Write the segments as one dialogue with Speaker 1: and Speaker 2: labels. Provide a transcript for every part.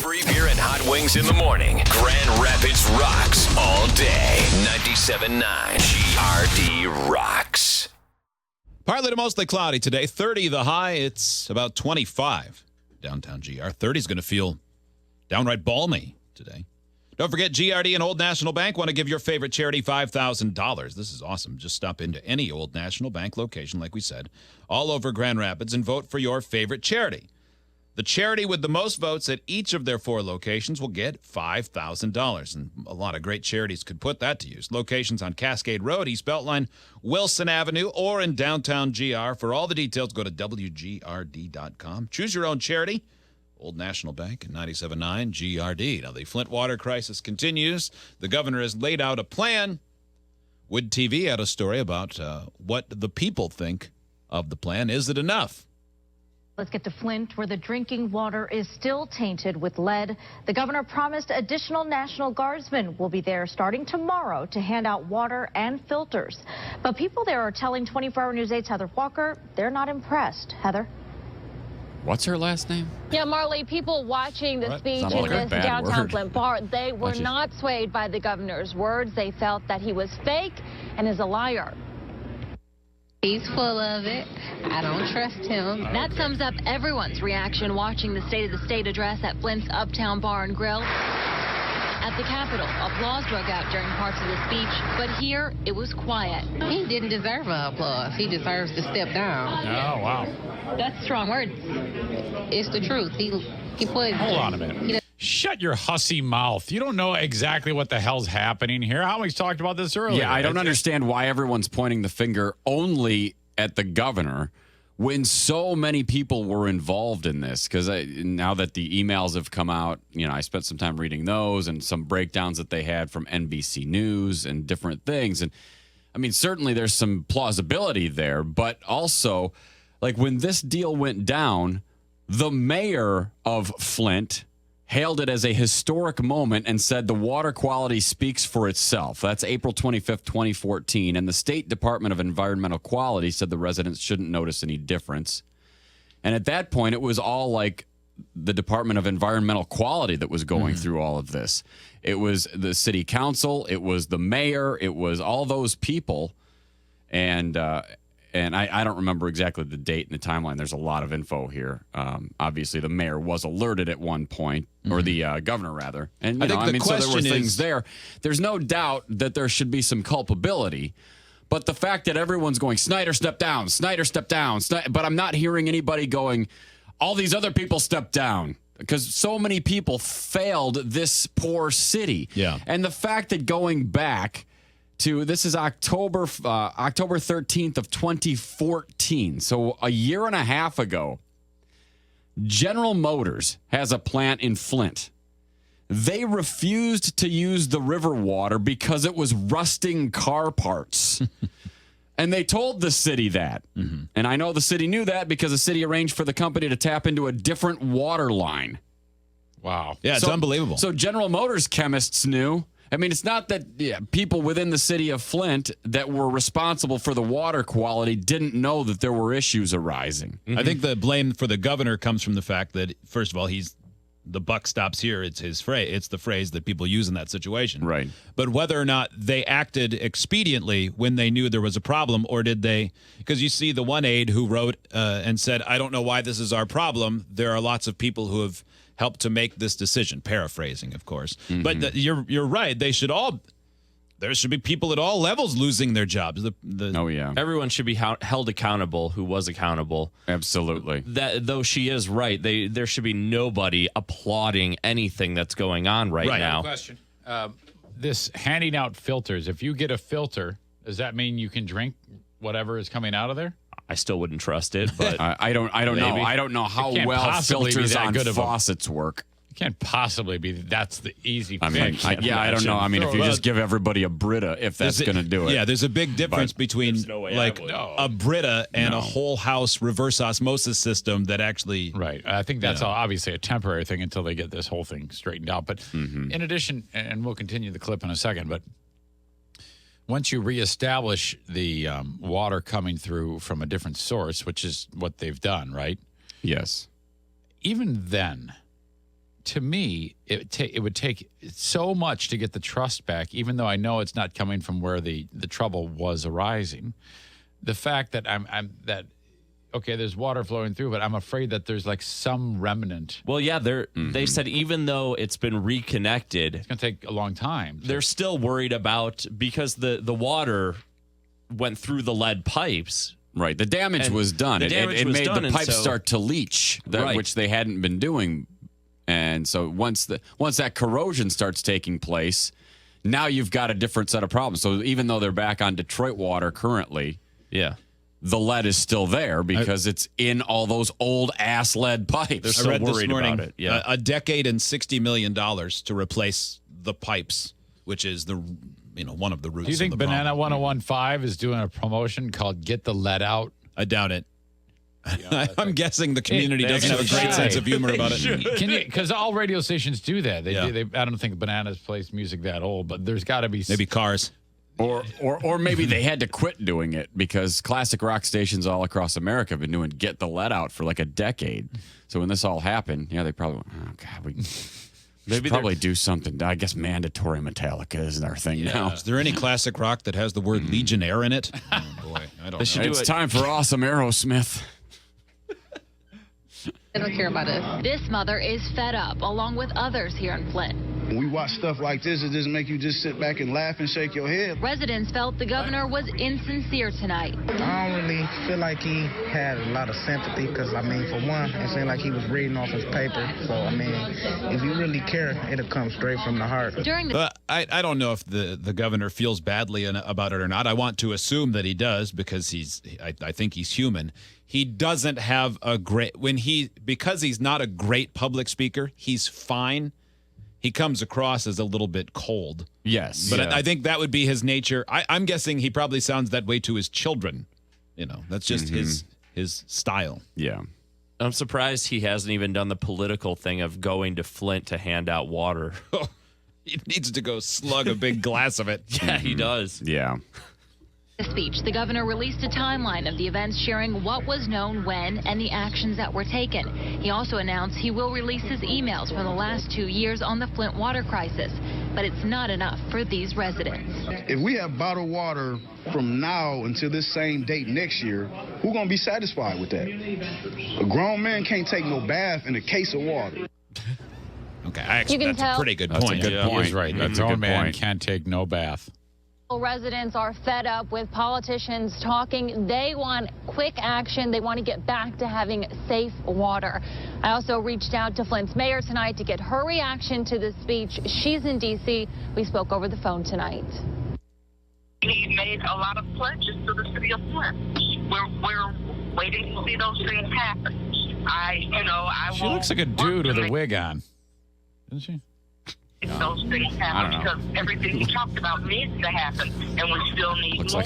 Speaker 1: Free beer and hot wings in the morning. Grand Rapids rocks all day. 97.9 GRD rocks.
Speaker 2: Partly to mostly cloudy today. 30 the high. It's about 25 downtown GR. 30 is going to feel downright balmy today. Don't forget, GRD and Old National Bank want to give your favorite charity $5,000. This is awesome. Just stop into any Old National Bank location, like we said, all over Grand Rapids, and vote for your favorite charity. The charity with the most votes at each of their 4 locations will get $5,000. And a lot of great charities could put that to use. Locations on Cascade Road, East Beltline, Wilson Avenue, or in downtown GR. For all the details, go to WGRD.com. Choose your own charity. Old National Bank and 97.9 GRD. Now, the Flint Water Crisis continues. The governor has laid out a plan. Wood TV had a story about what the people think of the plan. Is it enough?
Speaker 3: Let's get to Flint, where the drinking water is still tainted with lead. The governor promised additional National Guardsmen will be there starting tomorrow to hand out water and filters. But people there are telling 24 Hour News 8's Heather Walker they're not impressed. Heather?
Speaker 4: What's her last name?
Speaker 5: Yeah, Marley, people watching the speech in this downtown Flint bar, they were not swayed by the governor's words. They felt that he was fake and is a liar.
Speaker 6: He's full of it. I don't trust him.
Speaker 5: That sums up everyone's reaction watching the State of the State address at Flint's Uptown Bar and Grill. At the Capitol, applause broke out during parts of the speech, but here it was quiet.
Speaker 6: He didn't deserve an applause. He deserves to step down.
Speaker 7: Oh, wow.
Speaker 5: That's strong words.
Speaker 6: It's the truth. He put...
Speaker 7: Hold on a minute. Shut your hussy mouth. You don't know exactly what the hell's happening here. I always talked about this earlier.
Speaker 4: Yeah, I don't understand why everyone's pointing the finger only at the governor when so many people were involved in this. Because now that the emails have come out, I spent some time reading those and some breakdowns that they had from NBC News and different things. And I mean, certainly there's some plausibility there, but also, like when this deal went down, the mayor of Flint hailed it as a historic moment and said the water quality speaks for itself. That's April 25th, 2014. And the State Department of Environmental Quality said the residents shouldn't notice any difference. And at that point, it was all like the Department of Environmental Quality that was going through all of this. It was the city council. It was the mayor. It was all those people. And I don't remember exactly the date and the timeline. There's a lot of info here. Obviously, the mayor was alerted at one point, or the governor, rather. And, so there were things there. There's no doubt that there should be some culpability. But the fact that everyone's going, Snyder, step down, Snyder, step down. But I'm not hearing anybody going, all these other people step down. Because so many people failed this poor city.
Speaker 2: Yeah.
Speaker 4: And the fact that going back to, this is October 13th of 2014. So a year and a half ago, General Motors has a plant in Flint. They refused to use the river water because it was rusting car parts. And they told the city that. And I know the city knew that because the city arranged for the company to tap into a different water line.
Speaker 7: Wow.
Speaker 2: Yeah, it's unbelievable.
Speaker 4: So General Motors chemists knew. I mean, it's not that people within the city of Flint that were responsible for the water quality didn't know that there were issues arising.
Speaker 2: I think the blame for the governor comes from the fact that, first of all, the buck stops here. It's his phrase. It's the phrase that people use in that situation.
Speaker 4: Right.
Speaker 2: But whether or not they acted expediently when they knew there was a problem, or did they? Because you see the one aide who wrote and said, "I don't know why this is our problem. There are lots of people who have helped to make this decision," paraphrasing, of course. But you're right. There should be people at all levels losing their jobs.
Speaker 4: Oh, yeah.
Speaker 8: Everyone should be held accountable who was accountable.
Speaker 4: Absolutely.
Speaker 8: Though she is right, there should be nobody applauding anything that's going on right now.
Speaker 7: Question. This handing out filters, if you get a filter, does that mean you can drink whatever is coming out of there?
Speaker 8: I still wouldn't trust it, but
Speaker 4: I don't know. I don't know how well filters on faucets work.
Speaker 7: It can't possibly be that's the easy
Speaker 4: I mean,
Speaker 7: fix.
Speaker 4: I don't know. I mean, if you just give everybody a Brita, if that's going to do it.
Speaker 2: Yeah, there's a big difference between
Speaker 7: a
Speaker 2: Brita and a whole house reverse osmosis system that actually...
Speaker 7: Right. I think that's obviously a temporary thing until they get this whole thing straightened out. But in addition, and we'll continue the clip in a second, but once you reestablish the water coming through from a different source, which is what they've done, right?
Speaker 4: Yes.
Speaker 7: Even then, to me, it would take so much to get the trust back, even though I know it's not coming from where the trouble was arising. The fact that okay, there's water flowing through, but I'm afraid that there's like some remnant.
Speaker 8: Well, yeah, they said even though it's been reconnected,
Speaker 7: It's going to take a long time.
Speaker 8: they're still worried about because the water went through the lead pipes.
Speaker 4: Right. The damage was done.
Speaker 8: The damage
Speaker 4: it
Speaker 8: was
Speaker 4: made
Speaker 8: done,
Speaker 4: the
Speaker 8: and
Speaker 4: pipes
Speaker 8: so-
Speaker 4: start to leach,
Speaker 8: Right.
Speaker 4: which they hadn't been doing. And so once that corrosion starts taking place, now you've got a different set of problems. So even though they're back on Detroit water currently,
Speaker 8: Yeah.
Speaker 4: the lead is still there because it's in all those old ass lead pipes.
Speaker 8: They're
Speaker 2: I
Speaker 8: so
Speaker 2: read this
Speaker 8: worried
Speaker 2: morning,
Speaker 8: about it. Yeah.
Speaker 2: a decade and $60 million to replace the pipes, which is one of the roots.
Speaker 7: Do you think
Speaker 2: of the
Speaker 7: Banana
Speaker 2: problem.
Speaker 7: 1015 is doing a promotion called Get the Lead Out?
Speaker 2: I doubt it. I'm guessing the community
Speaker 7: They
Speaker 2: doesn't have a
Speaker 7: actually
Speaker 2: great
Speaker 7: should.
Speaker 2: sense of humor about it.
Speaker 7: Can you? Because all radio stations do that.
Speaker 2: Yeah.
Speaker 7: I don't think Bananas plays music that old, but there's got to be
Speaker 2: Maybe cars.
Speaker 4: Or maybe they had to quit doing it because classic rock stations all across America have been doing Get the Lead Out for like a decade. So when this all happened, they probably went, oh, God, we maybe probably do something. I guess mandatory Metallica is our thing now.
Speaker 2: Is there any classic rock that has the word Legionnaire in it? Oh, boy. I don't know.
Speaker 4: It's time for awesome Aerosmith.
Speaker 6: They don't care about us.
Speaker 5: This mother is fed up, along with others here in Flint.
Speaker 9: When we watch stuff like this, it doesn't make you just sit back and laugh and shake your head.
Speaker 5: Residents felt the governor was insincere tonight.
Speaker 10: I don't really feel like he had a lot of sympathy because, for one, it seemed like he was reading off his paper. So, if you really care, it'll come straight from the heart.
Speaker 5: During the
Speaker 2: I don't know if the governor feels badly about it or not. I want to assume that he does because I think he's human. He doesn't have because he's not a great public speaker, he's fine. He comes across as a little bit cold.
Speaker 4: Yes.
Speaker 2: But I think that would be his nature. I'm guessing he probably sounds that way to his children. That's just his style.
Speaker 4: Yeah.
Speaker 8: I'm surprised he hasn't even done the political thing of going to Flint to hand out water.
Speaker 2: He needs to go slug a big glass of it.
Speaker 8: Yeah, he does.
Speaker 4: Yeah.
Speaker 5: speech, the governor released a timeline of the events, sharing what was known when and the actions that were taken. He also announced he will release his emails from the last 2 years on the Flint Water Crisis. But it's not enough for these residents.
Speaker 9: If we have bottled water from now until this same date next year, who's going to be satisfied with that? A grown man can't take no bath in a case of water.
Speaker 2: Okay, actually, that's a pretty good point.
Speaker 7: That's a good point.
Speaker 2: He's right.
Speaker 7: That's a grown man can't take no bath.
Speaker 11: Residents are fed up with politicians talking. They want quick action. They want to get back to having safe water. I also reached out to Flint's mayor tonight to get her reaction to this speech. She's in D.C. We spoke over the phone tonight.
Speaker 12: He made a lot of pledges to the city of Flint. We're waiting to see those things happen.
Speaker 7: She looks like a dude with a wig on, doesn't she?
Speaker 12: Those things happen because everything he talked about needs to happen, and we still need more.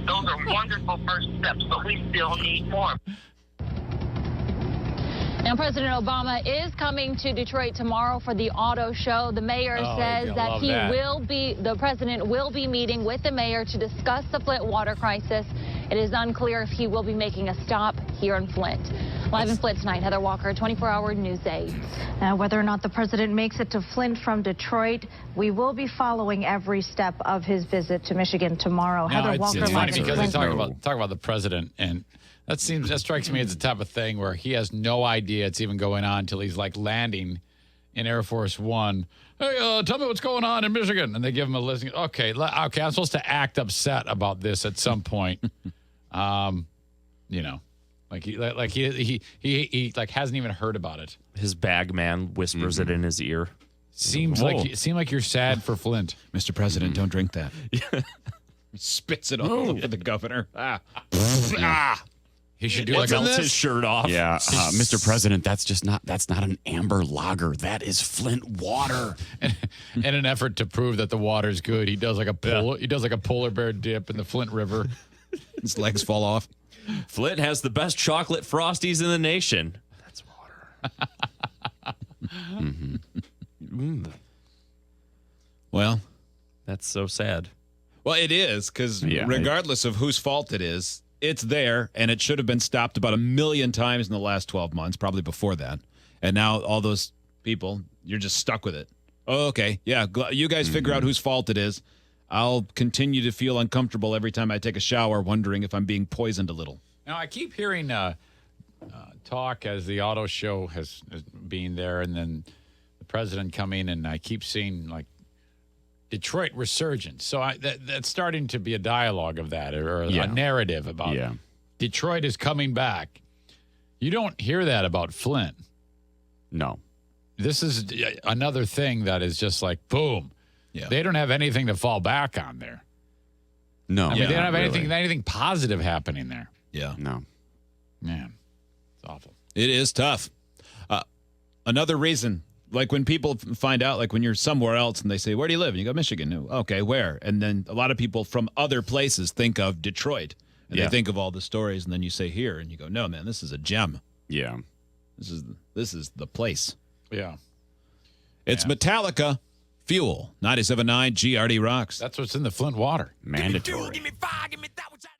Speaker 12: Those are wonderful first steps, but we still need more.
Speaker 11: Now, President Obama is coming to Detroit tomorrow for the auto show. The mayor says that the president will be meeting with the mayor to discuss the Flint water crisis. It is unclear if he will be making a stop here in Flint. Live in Flint tonight, Heather Walker, 24-hour News 8.
Speaker 3: Now, whether or not the president makes it to Flint from Detroit, we will be following every step of his visit to Michigan tomorrow. Heather Walker,
Speaker 7: it's funny
Speaker 3: live in
Speaker 7: because they
Speaker 3: Flint.
Speaker 7: talk about the president, and that strikes me as the type of thing where he has no idea it's even going on until he's like landing in Air Force One. Hey, tell me what's going on in Michigan, and they give him a list. Okay, I'm supposed to act upset about this at some point. He hasn't even heard about it.
Speaker 8: His bag man whispers it in his ear.
Speaker 7: Seems like you're sad for Flint,
Speaker 2: Mr. President. Don't drink that. He spits it all over the governor.
Speaker 7: He should do
Speaker 8: melts his shirt off.
Speaker 4: Yeah, Mr. President, that's not an amber lager. That is Flint water.
Speaker 7: In an effort to prove that the water's good, he does like a polar bear dip in the Flint River.
Speaker 2: His legs fall off.
Speaker 8: Flint has the best chocolate Frosties in the nation. That's water.
Speaker 2: Well,
Speaker 8: that's so sad.
Speaker 2: Well, it is, because regardless of whose fault it is, it's there, and it should have been stopped about 1 million times in the last 12 months, probably before that. And now all those people. You're just stuck with it. Oh, okay. Yeah. You guys figure out whose fault it is. I'll continue to feel uncomfortable every time I take a shower, wondering if I'm being poisoned a little.
Speaker 7: Now, I keep hearing talk as the auto show has been there, and then the president coming, and I keep seeing like Detroit resurgence. So that's starting to be a dialogue of that, or a narrative about Detroit is coming back. You don't hear that about Flint.
Speaker 4: No.
Speaker 7: This is another thing that is just like, boom. Yeah. They don't have anything to fall back on there.
Speaker 4: No.
Speaker 7: I mean, they don't have anything positive happening there.
Speaker 2: Yeah.
Speaker 4: No.
Speaker 7: Man, it's awful.
Speaker 2: It is tough. Another reason, like when people find out, like when you're somewhere else and they say, where do you live? And you go, Michigan. Okay, where? And then a lot of people from other places think of Detroit. And they think of all the stories, and then you say here, and you go, no, man, this is a gem.
Speaker 4: Yeah.
Speaker 2: This is the place.
Speaker 7: Yeah.
Speaker 2: It's Metallica. Fuel. 97.9 GRD Rocks.
Speaker 7: That's what's in the Flint water.
Speaker 4: Mandatory.